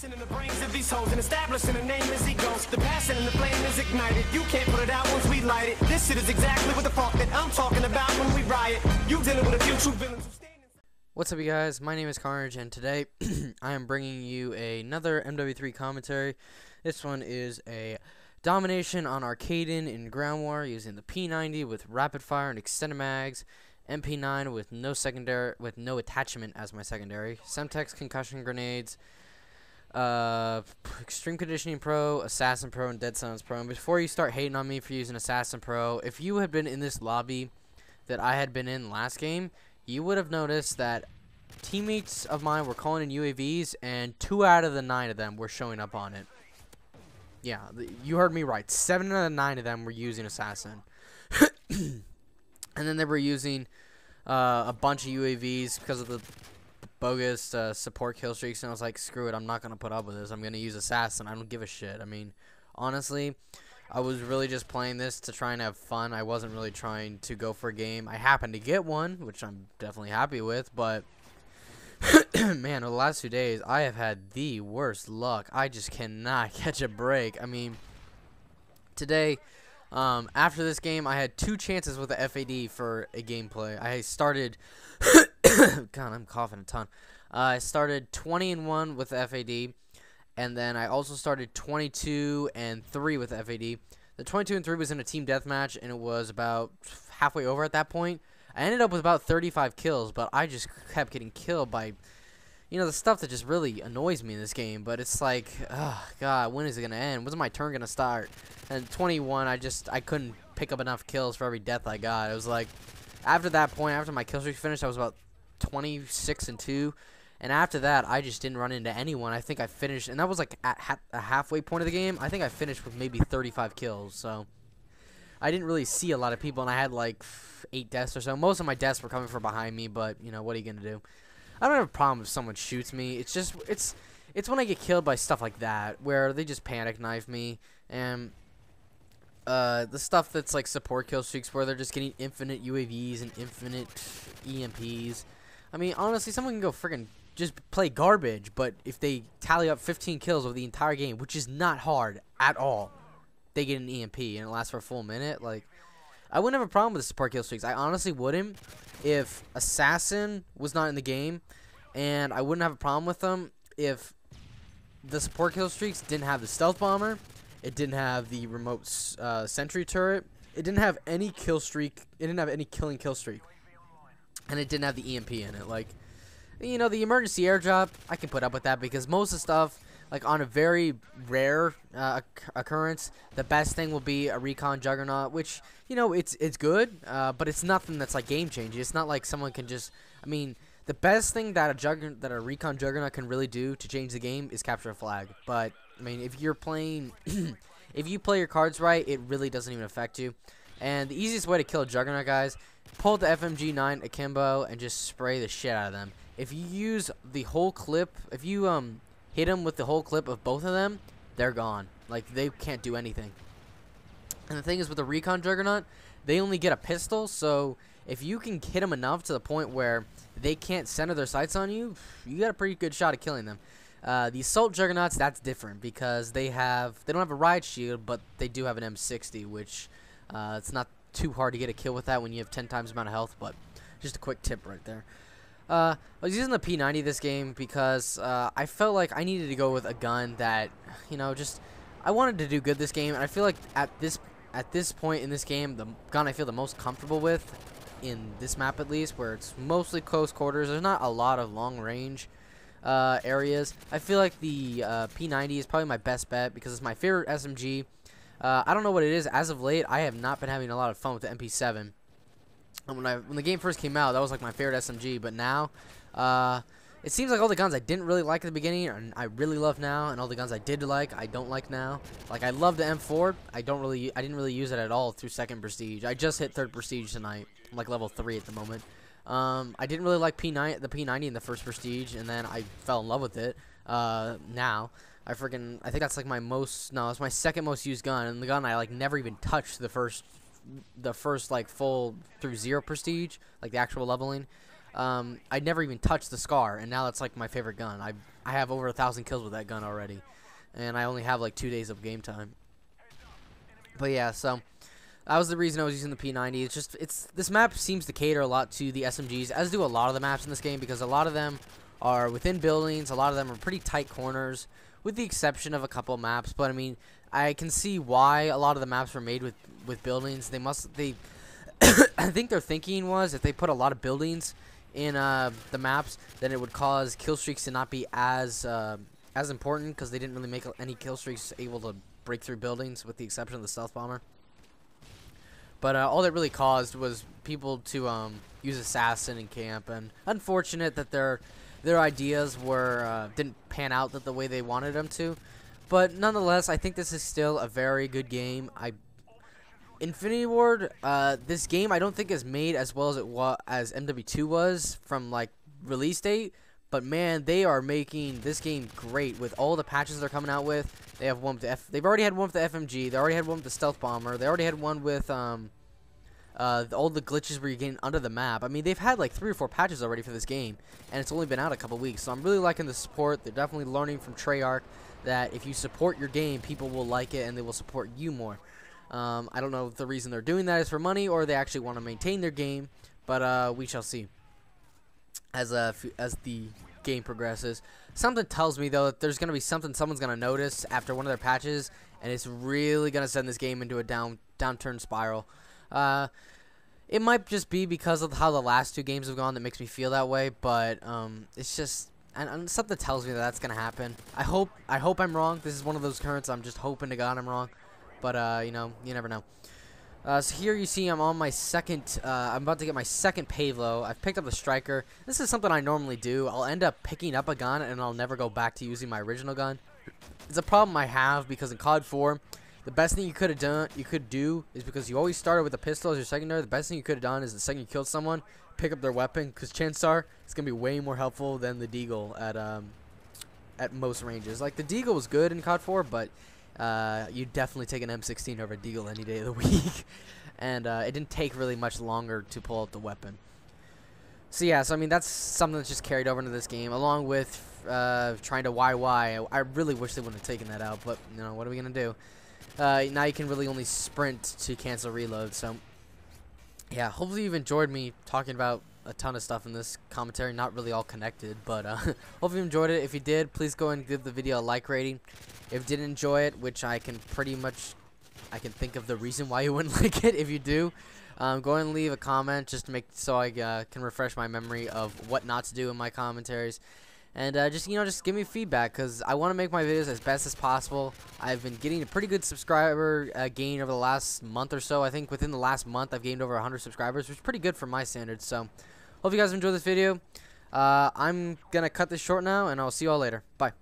Blasting in the brains of these hoes and establishing a name as he goes. The passion and the flame is ignited. You can't put it out once we light it. This shit is exactly what the fuck that I'm talking about when we riot. You dealing with a few true villains who stand. What's up, you guys? My name is Carnage, and today I am bringing you another MW3 commentary. This one is a Domination on Arcaden in Ground War using the P90 with rapid fire and extended mags, MP9 with no attachment as my secondary, Semtex concussion grenades, Extreme Conditioning Pro, Assassin Pro, and Dead Silence Pro. And before you start hating on me for using Assassin Pro, if you had been in this lobby that I had been in last game, you would have noticed that teammates of mine were calling in UAVs, and 2 out of the 9 of them were showing up on it. Yeah, you heard me right. 7 out of the 9 of them were using Assassin. And then they were using a bunch of UAVs because of the bogus support kill streaks, and I was like, screw it, I'm not going to put up with this. I'm going to use Assassin. I don't give a shit. I mean, honestly, I was really just playing this to try and have fun. I wasn't really trying to go for a game. I happened to get one, which I'm definitely happy with, but man, over the last 2 days, I have had the worst luck. I just cannot catch a break. I mean, today, after this game, I had 2 chances with the FAD for a gameplay. I started, God, I'm coughing a ton. I started 20-1 with the FAD, and then I also started 22-3 with the FAD. The 22-3 was in a team deathmatch, and it was about halfway over at that point. I ended up with about 35 kills, but I just kept getting killed by, you know, the stuff that just really annoys me in this game. But it's like, oh God, when is it gonna end? When's my turn gonna start? And 21, I couldn't pick up enough kills for every death I got. It was like, after that point, after my kill streak finished, I was about 26-2, and after that, I just didn't run into anyone. I think I finished, and that was like at a halfway point of the game. I think I finished with maybe 35 kills. So I didn't really see a lot of people, and I had like 8 deaths or so. Most of my deaths were coming from behind me, but you know, what are you gonna do? I don't have a problem if someone shoots me. It's just it's when I get killed by stuff like that, where they just panic knife me, and the stuff that's like support kill streaks where they're just getting infinite UAVs and infinite EMPs. I mean, honestly, someone can go friggin' just play garbage, but if they tally up 15 kills over the entire game, which is not hard at all, they get an EMP and it lasts for a full minute. Like, I wouldn't have a problem with the support kill streaks. I honestly wouldn't if Assassin was not in the game, and I wouldn't have a problem with them if the support kill streaks didn't have the stealth bomber, it didn't have the remote sentry turret, it didn't have any kill streak, it didn't have any killing kill streak, and it didn't have the EMP in it. Like, you know, the emergency airdrop, I can put up with that because most of the stuff, like on a very rare occurrence, the best thing will be a recon juggernaut, which, you know, it's good, but it's nothing that's like game changing. It's not like someone can just, I mean, the best thing that a recon juggernaut can really do to change the game is capture a flag. But I mean, if you're playing, if you play your cards right, it really doesn't even affect you. And the easiest way to kill a juggernaut, guys, pull the FMG9 akimbo and just spray the shit out of them. If you use the whole clip, if you hit them with the whole clip of both of them, they're gone. Like, they can't do anything. And the thing is, with the recon juggernaut, they only get a pistol, so if you can hit them enough to the point where they can't center their sights on you, you got a pretty good shot at killing them. The assault juggernauts, that's different because they don't have a riot shield, but they do have an M60, which it's not too hard to get a kill with that when you have 10 times the amount of health. But just a quick tip right there. I was using the P90 this game because I felt like I needed to go with a gun that, you know, just I wanted to do good this game, and I feel like at this point in this game, the gun I feel the most comfortable with in this map, at least, where it's mostly close quarters, there's not a lot of long range areas. I feel like the P90 is probably my best bet because it's my favorite SMG. I don't know what it is. As of late, I have not been having a lot of fun with the MP7. And when the game first came out, that was like my favorite SMG. But now, it seems like all the guns I didn't really like at the beginning, and I really love now, and all the guns I did like, I don't like now. Like, I love the M4. I didn't really use it at all through 2nd prestige. I just hit 3rd prestige tonight. I'm like level 3 at the moment. I didn't really like the P90 in the 1st prestige, and then I fell in love with it. Now I think that's like my most, no, it's my 2nd most used gun, and the gun I like never even touched the first like full through 0 prestige, like the actual leveling. I never even touched the Scar, and now that's like my favorite gun. I have over 1,000 kills with that gun already, and I only have like 2 days of game time. But yeah, so that was the reason I was using the P90. It's just this map seems to cater a lot to the SMGs, as do a lot of the maps in this game, because a lot of them are within buildings. A lot of them are pretty tight corners, with the exception of a couple of maps. But I mean, I can see why a lot of the maps were made with buildings. They I think their thinking was if they put a lot of buildings in the maps, then it would cause kill streaks to not be as important, because they didn't really make any kill streaks able to break through buildings, with the exception of the stealth bomber. But all that really caused was people to use assassin in camp, and unfortunate that their ideas were didn't pan out the way they wanted them to. But nonetheless, I think this is still a very good game. Infinity Ward, this game I don't think is made as well as MW2 was from like release date, but man, they are making this game great with all the patches they're coming out with. They have one with they've already had one with the FMG. They already had one with the stealth bomber. They already had one with all the glitches where you're getting under the map. I mean, they've had like 3 or 4 patches already for this game, and it's only been out a couple weeks. So I'm really liking the support. They're definitely learning from Treyarch that if you support your game, people will like it and they will support you more. I don't know if the reason they're doing that is for money or they actually want to maintain their game, but we shall see as the game progresses. Something tells me though that there's gonna be something someone's gonna notice after one of their patches, and it's really gonna send this game into a downturn spiral. It might just be because of how the last 2 games have gone that makes me feel that way, but it's just and something tells me that that's gonna happen. I hope I'm wrong. This is one of those currents. I'm just hoping to God I'm wrong. But, you know, you never know. So here you see I'm on my second, I'm about to get my second Pave low. I've picked up the Striker. This is something I normally do. I'll end up picking up a gun and I'll never go back to using my original gun. It's a problem I have because in COD 4, the best thing you could do is, because you always started with a pistol as your secondary, the best thing you could have done is the second you killed someone, pick up their weapon, because chances are it's going to be way more helpful than the Deagle at most ranges. Like, the Deagle was good in COD 4, but you definitely take an M16 over a Deagle any day of the week. And it didn't take really much longer to pull out the weapon. So yeah, so I mean, that's something that's just carried over into this game, along with trying to YY. I really wish they wouldn't have taken that out, but you know, what are we gonna do? Now you can really only sprint to cancel reload. So yeah, hopefully you've enjoyed me talking about a ton of stuff in this commentary, not really all connected, but hopefully you enjoyed it. If you did, please go and give the video a like rating. If you didn't enjoy it, which I can think of the reason why you wouldn't like it. If you do, go and leave a comment just to so I can refresh my memory of what not to do in my commentaries. And just give me feedback, because I want to make my videos as best as possible. I've been getting a pretty good subscriber gain over the last month or so. I think within the last month I've gained over 100 subscribers, which is pretty good for my standards. So hope you guys enjoyed this video. I'm gonna cut this short now, and I'll see you all later. Bye.